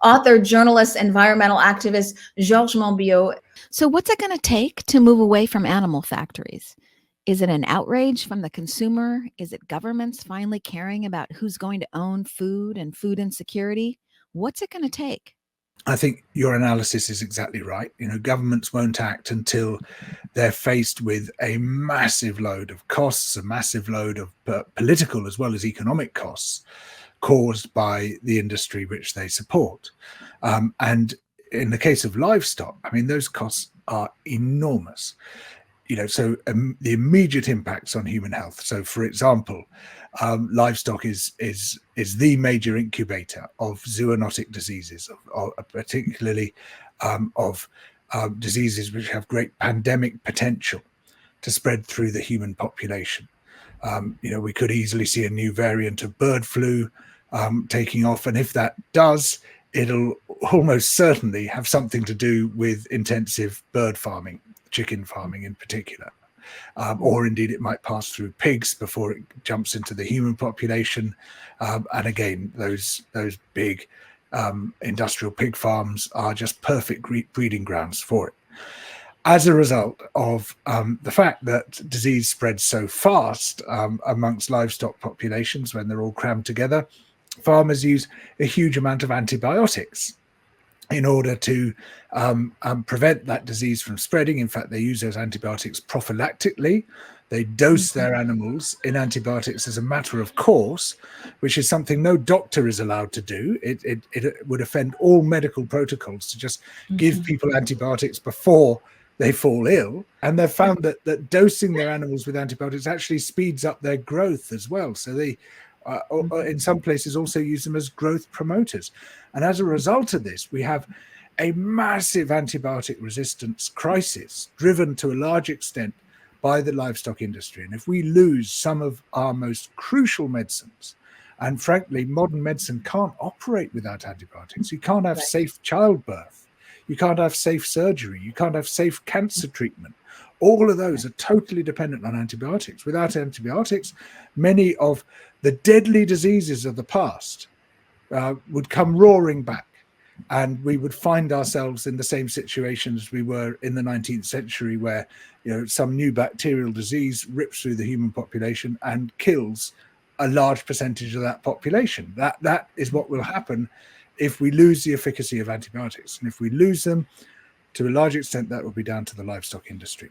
author, journalist, environmental activist Georges Monbiot. So what's it going to take to move away from animal factories? Is it an outrage from the consumer? Is it governments finally caring about who's going to own food and food insecurity? What's it going to take? I think your analysis is exactly right. Governments won't act until they're faced with a massive load of costs, a massive load of political as well as economic costs caused by the industry which they support. And in the case of livestock, I mean, those costs are enormous. So the immediate impacts on human health. So, for example, livestock is the major incubator of zoonotic diseases, particularly of diseases which have great pandemic potential to spread through the human population. We could easily see a new variant of bird flu taking off, and if that does, it'll almost certainly have something to do with intensive bird farming, chicken farming in particular, or indeed it might pass through pigs before it jumps into the human population. And again, those big industrial pig farms are just perfect breeding grounds for it. As a result of the fact that disease spreads so fast amongst livestock populations when they're all crammed together, farmers use a huge amount of antibiotics in order to prevent that disease from spreading. In fact, they use those antibiotics prophylactically. They dose their animals in antibiotics as a matter of course, which is something no doctor is allowed to do. It would offend all medical protocols to just give people antibiotics before they fall ill. And they've found that dosing their animals with antibiotics actually speeds up their growth as well. So they, in some places, also use them as growth promoters. And as a result of this, we have a massive antibiotic resistance crisis driven to a large extent by the livestock industry. And if we lose some of our most crucial medicines, and frankly, modern medicine can't operate without antibiotics. You can't have safe childbirth. You can't have safe surgery. You can't have safe cancer treatment. All of those are totally dependent on antibiotics. Without antibiotics, many of the deadly diseases of the past would come roaring back, and we would find ourselves in the same situation as we were in the 19th century, where some new bacterial disease rips through the human population and kills a large percentage of that population. That is what will happen if we lose the efficacy of antibiotics. And if we lose them, to a large extent, that will be down to the livestock industry.